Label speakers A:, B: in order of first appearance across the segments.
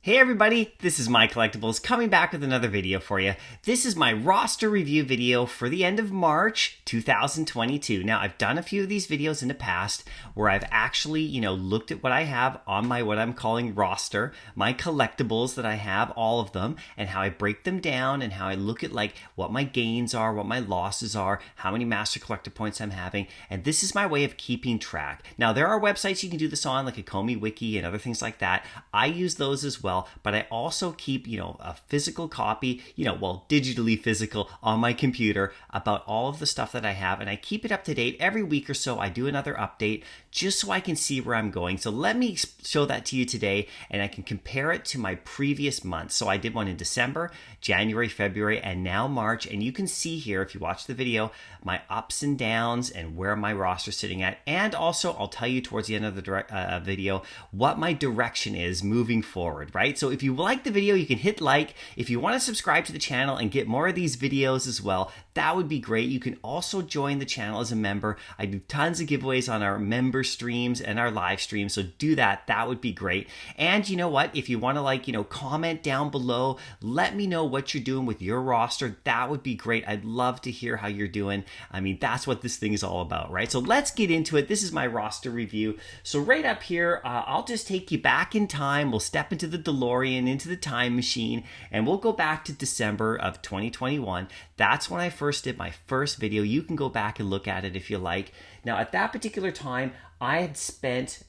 A: Hey everybody, this is MyCollectables coming back with another video for you. This is my roster review video for the end of March 2022. Now, I've done a few of these videos in the past where I've actually, looked at what I have on my what I'm calling roster, my collectibles that I have, all of them, and how I break them down and how I look at like what my gains are, what my losses are, how many master collector points I'm having, and this is my way of keeping track. Now, there are websites you can do this on, like a Comey Wiki and other things like that. I use those as well. But I also keep, a physical copy, digitally physical on my computer about all of the stuff that I have. And I keep it up to date every week or so. I do another update just so I can see where I'm going. So let me show that to you today and I can compare it to my previous month. So I did one in December, January, February, and now March. And you can see here, if you watch the video, my ups and downs and where my roster is sitting at. And also, I'll tell you towards the end of the video what my direction is moving forward, right? So if you like the video, you can hit like. If you want to subscribe to the channel and get more of these videos as well, that would be great. You can also join the channel as a member. I do tons of giveaways on our member streams and our live streams, so do that. That would be great. And you know what? If you want to comment down below, let me know what you're doing with your roster. That would be great. I'd love to hear how you're doing. I mean, that's what this thing is all about, right? So let's get into it. This is my roster review. So right up here, I'll just take you back in time. We'll step into the DeLorean, into the time machine, and we'll go back to December of 2021. That's when I first did my first video. You can go back and look at it if you like. Now, at that particular time, I had spent,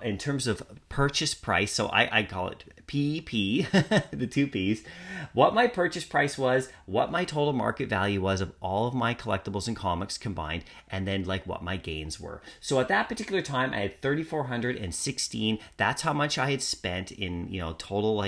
A: in terms of purchase price, so I call it PEP, the two P's, what my purchase price was, what my total market value was of all of my collectibles and comics combined, and then like what my gains were. So at that particular time, I had 3,416. That's how much I had spent in, total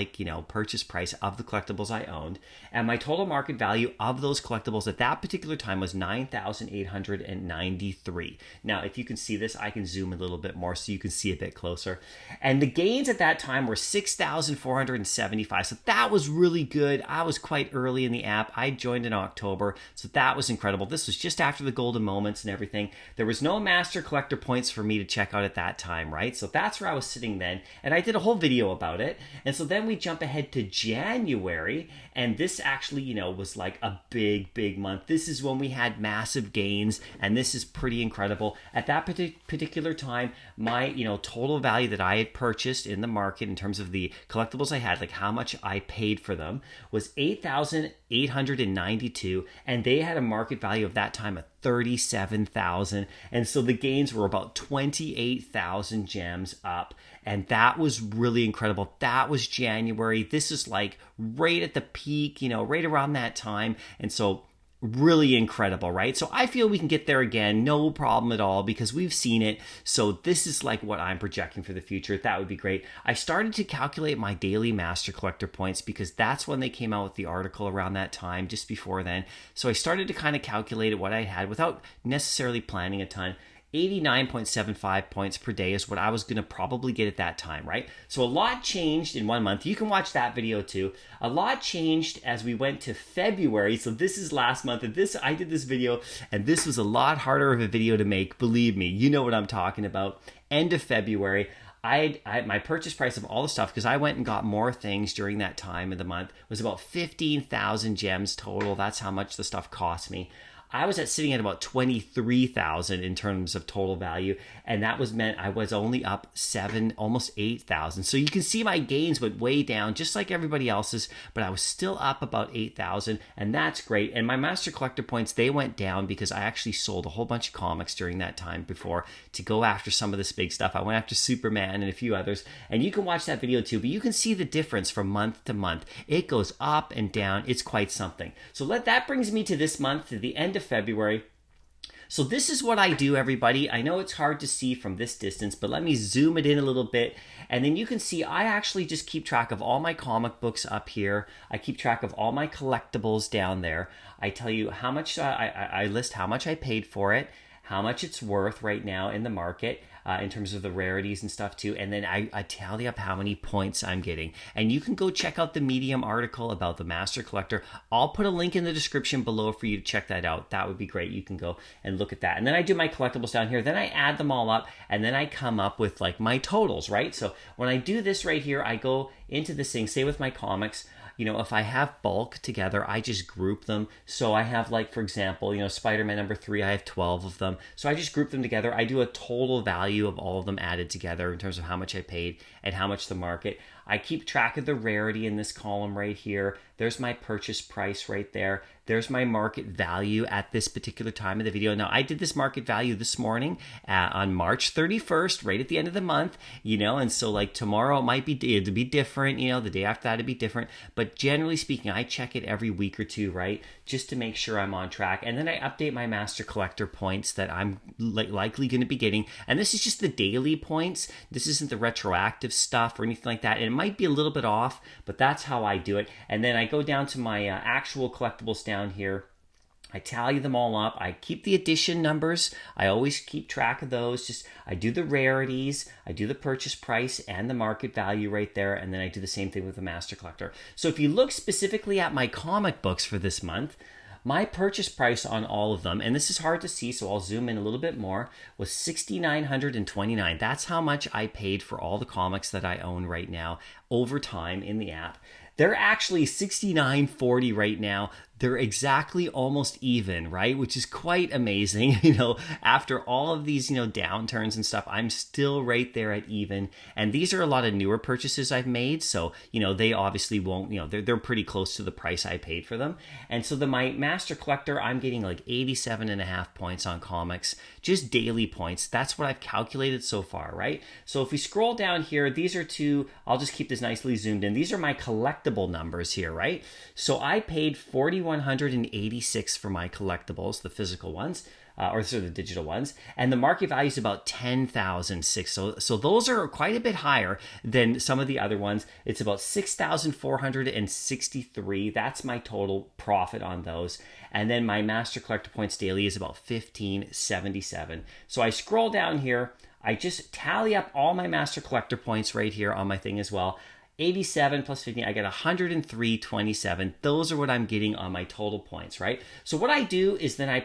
A: purchase price of the collectibles I owned. And my total market value of those collectibles at that particular time was 9,893. Now, if you can see this, I can zoom a little bit more so you can see a bit closer. And the gains at that time were 6,475. So that was really good. I was quite early in the app. I joined in October, so that was incredible. This was just after the golden moments and everything. There was no master collector points for me to check out at that time, right? So that's where I was sitting then. And I did a whole video about it. And so then we jump ahead to January, and this actually, was like a big month. This is when we had massive gains, and this is pretty incredible. At that particular time, my, total value that I had purchased in the market in terms of the collectibles I had, like how much I paid for them, was 8,892, and they had a market value of that time of 37,000. And so the gains were about 28,000 gems up. And that was really incredible. That was January. This is like right at the peak, right around that time. And so really incredible, right? So I feel we can get there again, no problem at all, because we've seen it. So this is like what I'm projecting for the future. That would be great. I started to calculate my daily master collector points because that's when they came out with the article around that time, just before then. So I started to kind of calculate what I had without necessarily planning a ton. 89.75 points per day is what I was going to probably get at that time, right? So a lot changed in 1 month. You can watch that video too. A lot changed as we went to February. So this is last month, and I did this video, and this was a lot harder of a video to make. Believe me, you know what I'm talking about. End of February. My purchase price of all the stuff, because I went and got more things during that time of the month, was about 15,000 gems total. That's how much the stuff cost me. I was sitting at about 23,000 in terms of total value, and that meant I was only up almost 8,000. So you can see my gains went way down, just like everybody else's, but I was still up about 8,000, and that's great. And my master collector points, they went down because I actually sold a whole bunch of comics during that time before to go after some of this big stuff. I went after Superman and a few others, and you can watch that video too, but you can see the difference from month to month. It goes up and down. It's quite something. So that brings me to this month, to the end of February. So this is what I do, everybody. I know it's hard to see from this distance, but let me zoom it in a little bit. And then you can see I actually just keep track of all my comic books up here. I keep track of all my collectibles down there. I tell you how much, I list how much I paid for it, how much it's worth right now in the market, in terms of the rarities and stuff too. And then I tally up how many points I'm getting. And you can go check out the Medium article about the Master Collector. I'll put a link in the description below for you to check that out. That would be great. You can go and look at that. And then I do my collectibles down here. Then I add them all up, and then I come up with like my totals, right? So when I do this right here, I go into this thing, say with my comics, if I have bulk together, I just group them. So I have, like, for example, Spider-Man number 3, I have 12 of them. So I just group them together. I do a total value of all of them added together in terms of how much I paid and how much the market. I keep track of the rarity in this column right here. There's my purchase price right there. There's my market value at this particular time of the video. Now, I did this market value this morning on March 31st, right at the end of the month, and so like tomorrow it'd be different, the day after that it'd be different. But generally speaking, I check it every week or two, right? Just to make sure I'm on track. And then I update my Master Collector points that I'm likely going to be getting. And this is just the daily points. This isn't the retroactive stuff or anything like that. And it might be a little bit off, but that's how I do it. And then I go down to my actual collectibles down here. I tally them all up. I keep the edition numbers. I always keep track of those. I do the rarities, I do the purchase price and the market value right there, and then I do the same thing with the Master Collector. So if you look specifically at my comic books for this month, my purchase price on all of them, and this is hard to see, so I'll zoom in a little bit more, was $6,929. That's how much I paid for all the comics that I own right now over time in the app. They're actually $69.40 right now. They're exactly almost even, right? Which is quite amazing. After all of these, downturns and stuff, I'm still right there at even. And these are a lot of newer purchases I've made. So, they obviously won't, they're pretty close to the price I paid for them. And so my Master Collector, I'm getting like 87.5 points on comics, just daily points. That's what I've calculated so far, right? So if we scroll down here, these are I'll just keep this nicely zoomed in. These are my collectible numbers here, right? So I paid $4,186 for my collectibles, the physical ones, or sort of the digital ones, and the market value is about $10,006. So those are quite a bit higher than some of the other ones. It's about $6,463. That's my total profit on those. And then my Master Collector points daily is about $1,577. So I scroll down here. I just tally up all my Master Collector points right here on my thing as well. 87 plus 15, I get 103.27. Those are what I'm getting on my total points, right? So what I do is then I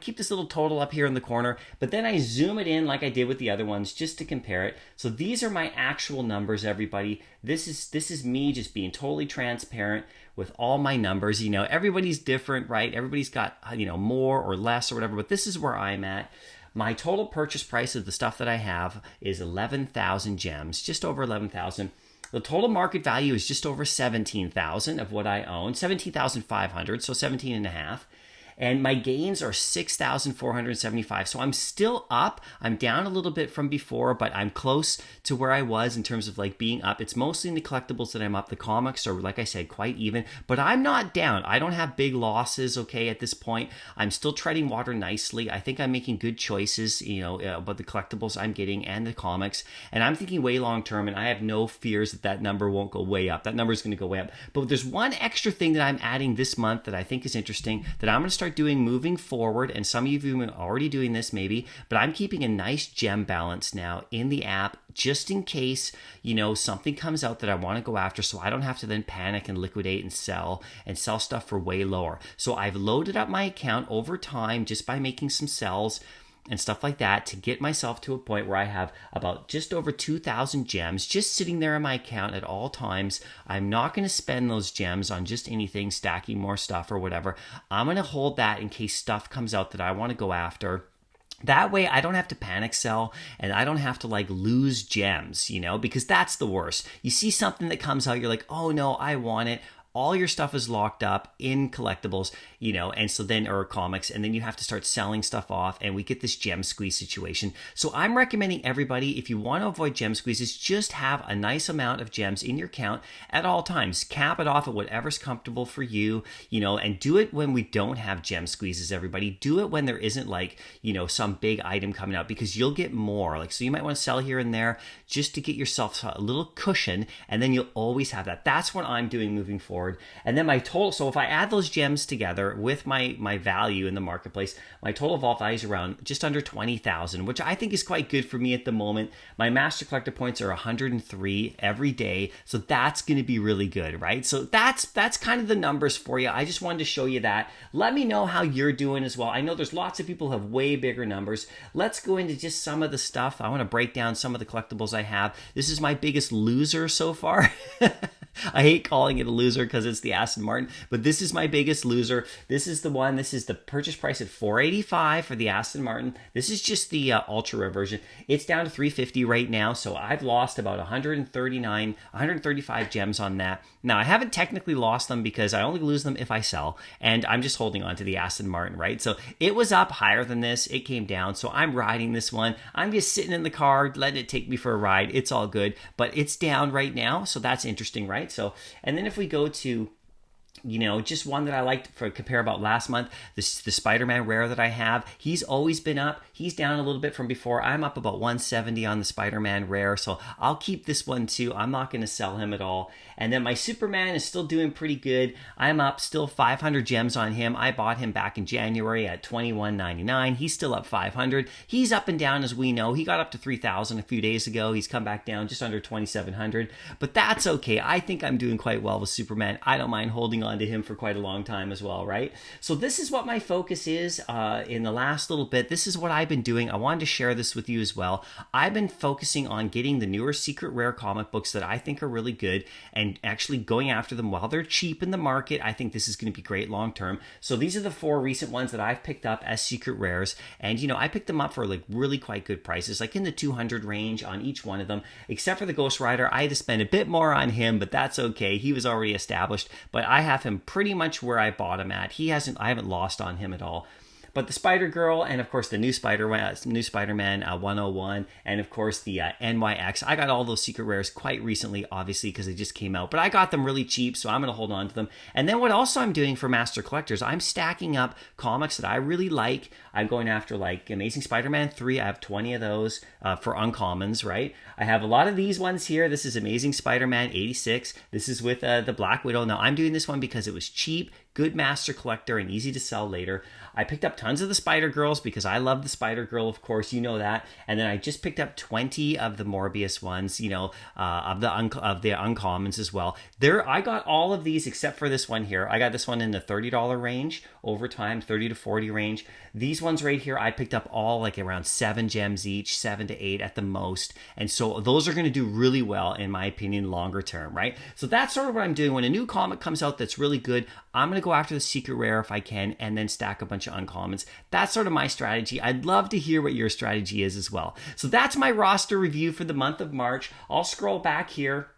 A: keep this little total up here in the corner, but then I zoom it in like I did with the other ones just to compare it. So these are my actual numbers, everybody. This is me just being totally transparent with all my numbers. Everybody's different, right? Everybody's got, more or less or whatever, but this is where I'm at. My total purchase price of the stuff that I have is 11,000 gems, just over 11,000. The total market value is just over 17,000 of what I own, 17,500, so 17 and a half. And my gains are 6,475. So I'm still up. I'm down a little bit from before, but I'm close to where I was in terms of like being up. It's mostly in the collectibles that I'm up. The comics are, like I said, quite even, but I'm not down. I don't have big losses, okay, at this point. I'm still treading water nicely. I think I'm making good choices, about the collectibles I'm getting and the comics. And I'm thinking way long term, and I have no fears that number won't go way up. That number is going to go way up. But there's one extra thing that I'm adding this month that I think is interesting that I'm going to start doing moving forward, and some of you are already doing this maybe, but I'm keeping a nice gem balance now in the app just in case, something comes out that I want to go after, so I don't have to then panic and liquidate and sell stuff for way lower. So I've loaded up my account over time just by making some sells and stuff like that to get myself to a point where I have about just over 2,000 gems just sitting there in my account at all times. I'm not going to spend those gems on just anything, stacking more stuff or whatever. I'm going to hold that in case stuff comes out that I want to go after. That way I don't have to panic sell and I don't have to lose gems, because that's the worst. You see something that comes out, you're like, oh no, I want it. All your stuff is locked up in collectibles, and so then, or comics, and then you have to start selling stuff off, and we get this gem squeeze situation. So I'm recommending everybody, if you want to avoid gem squeezes, just have a nice amount of gems in your account at all times. Cap it off at whatever's comfortable for you, and do it when we don't have gem squeezes, everybody. Do it when there isn't some big item coming out, because you'll get more. So you might want to sell here and there just to get yourself a little cushion, and then you'll always have that. That's what I'm doing moving forward. board. And then my total, so if I add those gems together with my value in the marketplace, my total vault value is around just under 20,000, which I think is quite good for me at the moment. My master collector points are 103 every day, so that's going to be really good, right? So that's kind of the numbers for you. I just wanted to show you that. Let me know how you're doing as well. I know there's lots of people who have way bigger numbers. Let's go into just some of the stuff. I want to break down some of the collectibles I have. This is my biggest loser so far. I hate calling it a loser because it's the Aston Martin, but this is my biggest loser. This is the one. This is the purchase price at $485 for the Aston Martin. This is just the ultra rare version. It's down to $350 right now, so I've lost about 135 gems on that. Now, I haven't technically lost them because I only lose them if I sell, and I'm just holding on to the Aston Martin, right? So it was up higher than this. It came down, so I'm riding this one. I'm just sitting in the car, letting it take me for a ride. It's all good, but it's down right now, so that's interesting, right? So, and then if we go to, you know, just one that I liked for compare about last month, the Spider-Man rare that I have, he's always been up. He's down a little bit from before. I'm up about 170 on the Spider-Man rare, so I'll keep this one too. I'm not going to sell him at all. And then my Superman is still doing pretty good. I'm up still 500 gems on him. I bought him back in January at $21.99. He's still up 500. He's up and down, as we know. He got up to 3,000 a few days ago. He's come back down just under 2,700, but that's okay. I think I'm doing quite well with Superman. I don't mind holding on to him for quite a long time as well, right? So this is what my focus is in the last little bit. This is what I've been doing. I wanted to share this with you as well. I've been focusing on getting the newer secret rare comic books that I think are really good and actually going after them while they're cheap in the market. I think this is going to be great long term. So these are the 4 recent ones that I've picked up as secret rares, and you know, I picked them up for like really quite good prices, like in the 200 range on each one of them, except for the Ghost Rider. I had to spend a bit more on him, but that's okay. He was already established, but I have him pretty much where I bought him at. I haven't lost on him at all. But the Spider-Girl, and of course the new Spider-Man 101, and of course the NYX. I got all those secret rares quite recently, obviously, because they just came out. But I got them really cheap, so I'm going to hold on to them. And then what also I'm doing for Master Collectors, I'm stacking up comics that I really like. I'm going after like Amazing Spider-Man 3. I have 20 of those for uncommons, right? I have a lot of these ones here. This is Amazing Spider-Man 86. This is with the Black Widow. Now, I'm doing this one because it was cheap, good Master Collector, and easy to sell later. I picked up tons of the Spider-Girls because I love the Spider-Girl, of course, you know that. And then I just picked up 20 of the Morbius ones, you know, of the uncommons as well. I got all of these except for this one here. I got this one in the $30 range over time, 30 to 40 range. These ones right here, I picked up all like around 7 gems each, 7 to 8 at the most. And so those are going to do really well, in my opinion, longer term, right? So that's sort of what I'm doing. When a new comic comes out that's really good, I'm going to go after the secret rare if I can, and then stack a bunch of uncommons. That's sort of my strategy. I'd love to hear what your strategy is as well. So that's my roster review for the month of March. I'll scroll back here.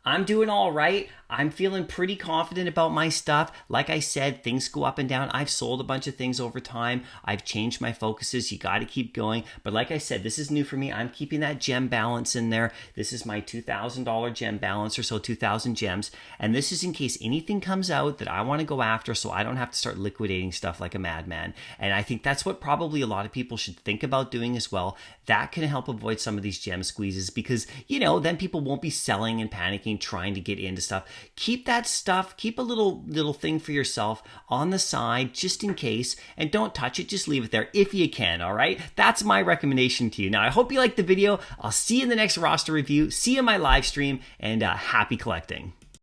A: I'm doing all right. I'm feeling pretty confident about my stuff. Like I said, things go up and down. I've sold a bunch of things over time. I've changed my focuses. You got to keep going. But like I said, this is new for me. I'm keeping that gem balance in there. This is my $2,000 gem balance, or so 2,000 gems. And this is in case anything comes out that I want to go after, so I don't have to start liquidating stuff like a madman. And I think that's what probably a lot of people should think about doing as well. That can help avoid some of these gem squeezes because, you know, then people won't be selling and panicking, trying to get into stuff. Keep that stuff, keep a little thing for yourself on the side just in case, and don't touch it, just leave it there if you can, all right? That's my recommendation to you. Now, I hope you liked the video. I'll see you in the next roster review, see you in my live stream, and happy collecting.